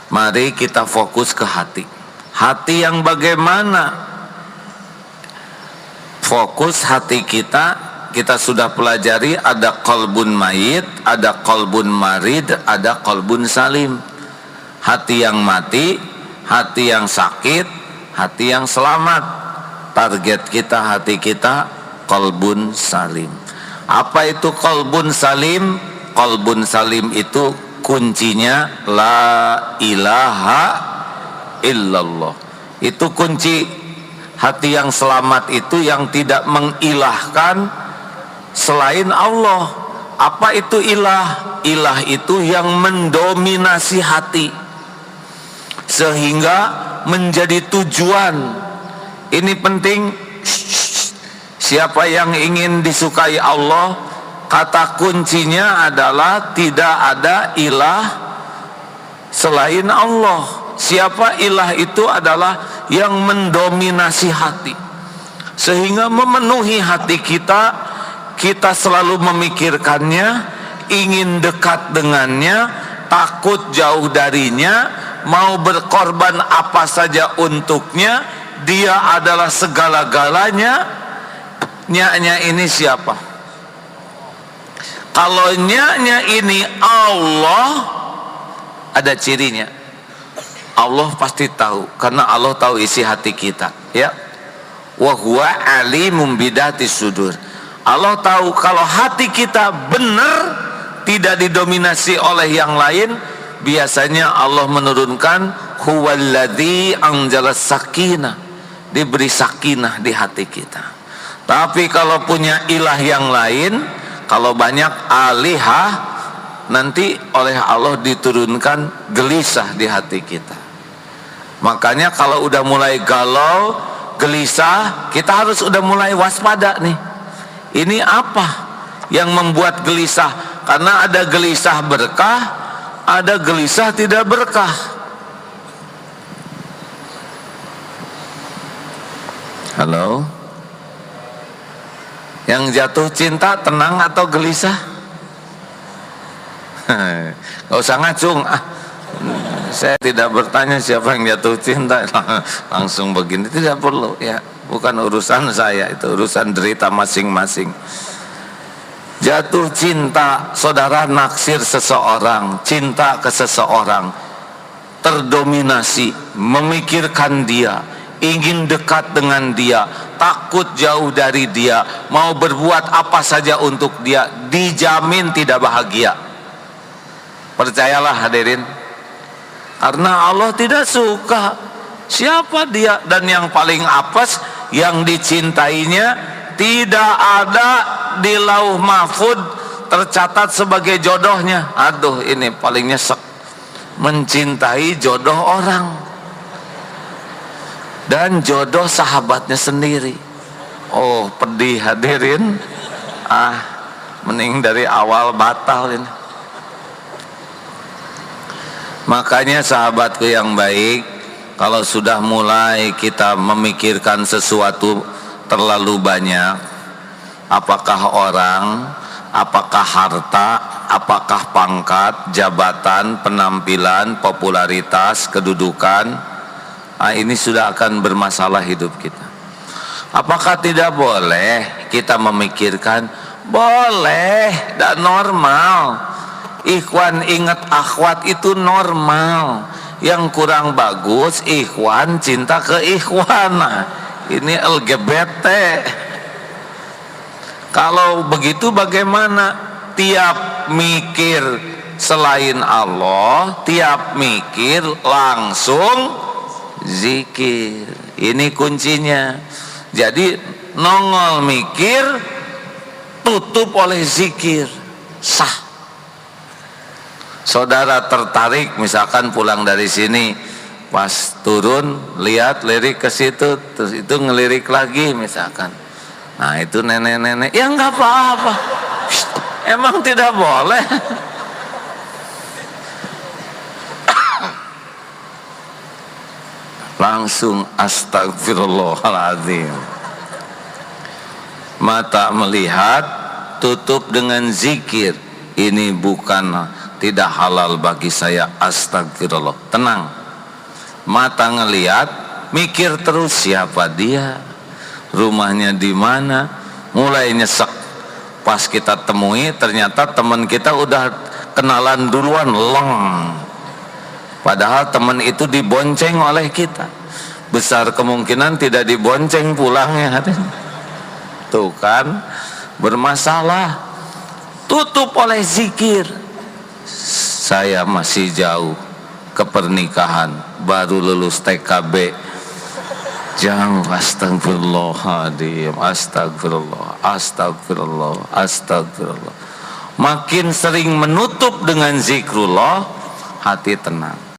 Mari kita fokus ke hati. Hati yang bagaimana? Fokus hati kita sudah pelajari, ada qalbun mayit, ada qalbun marid, ada qalbun salim. Hati yang mati, hati yang sakit, hati yang selamat. Target kita, hati kita qalbun salim. Apa itu qalbun salim? Qalbun salim itu kuncinya la ilaha illallah. Itu kunci. Hati yang selamat itu yang tidak mengilahkan selain Allah. Apa itu ilah? Ilah itu yang mendominasi hati sehingga menjadi tujuan. Ini penting. Siapa yang ingin disukai Allah, kata kuncinya adalah tidak ada ilah selain Allah. Siapa ilah itu adalah yang mendominasi hati sehingga memenuhi hati kita. Kita selalu memikirkannya, ingin dekat dengannya, takut jauh darinya, mau berkorban apa saja untuknya. Dia adalah segala-galanya. Nya-nya ini siapa? Kalau nya-nya ini Allah, ada cirinya. Allah pasti tahu, karena Allah tahu isi hati kita, ya. Wa huwa alimum bidati sudur. Allah tahu kalau hati kita benar, tidak didominasi oleh yang lain. Biasanya Allah menurunkan huwallazi anzala sakinah, diberi sakinah di hati kita. Tapi kalau punya ilah yang lain, kalau banyak alihah, nanti oleh Allah diturunkan gelisah di hati kita. Makanya kalau udah mulai galau, gelisah, kita harus udah mulai waspada nih. Ini apa yang membuat gelisah? Karena ada gelisah berkah, ada gelisah tidak berkah. Halo? Yang jatuh cinta tenang atau gelisah? Gak usah ngacung. Saya tidak bertanya siapa yang jatuh cinta, langsung begini, tidak perlu, ya. Bukan urusan saya, itu urusan derita masing-masing. Jatuh cinta, saudara naksir seseorang, cinta ke seseorang, terdominasi, memikirkan dia, ingin dekat dengan dia, takut jauh dari dia, mau berbuat apa saja untuk dia, dijamin tidak bahagia. Percayalah hadirin, karena Allah tidak suka. Siapa dia? Dan yang paling apes, yang dicintainya tidak ada di lauh mahfud tercatat sebagai jodohnya. Aduh, ini paling nyesek, mencintai jodoh orang dan jodoh sahabatnya sendiri. Oh, pedih hadirin. Mending dari awal batal ini. Makanya sahabatku yang baik, kalau sudah mulai kita memikirkan sesuatu terlalu banyak, apakah orang, apakah harta, apakah pangkat, jabatan, penampilan, popularitas, kedudukan, ini sudah akan bermasalah hidup kita. Apakah tidak boleh kita memikirkan? Boleh, dan normal. Ikhwan ingat akhwat itu normal. Yang kurang bagus ikhwan cinta ke ikhwan. Nah, ini LGBT. Kalau begitu bagaimana? Tiap mikir selain Allah, tiap mikir langsung zikir. Ini kuncinya. Jadi nongol mikir, tutup oleh zikir, sah. Saudara tertarik, misalkan pulang dari sini, pas turun lihat lirik ke situ, terus itu ngelirik lagi misalkan. Nah itu nenek-nenek, ya nggak apa-apa. Emang tidak boleh. Langsung astagfirullahaladzim. Mata melihat, tutup dengan zikir. Ini bukan tidak halal bagi saya, astagfirullah. Tenang, mata ngelihat, mikir terus siapa dia, rumahnya di mana, mulai nyesek. Pas kita temui ternyata teman kita udah kenalan duluan, leng. Padahal teman itu dibonceng oleh kita, besar kemungkinan tidak dibonceng pulangnya. Tuh kan, bermasalah. Tutup oleh zikir. Saya masih jauh ke pernikahan, baru lulus TKB. Jangan, astagfirullahaladzim, astagfirullah, astagfirullah, astagfirullah. Makin sering menutup dengan zikrullah, hati tenang.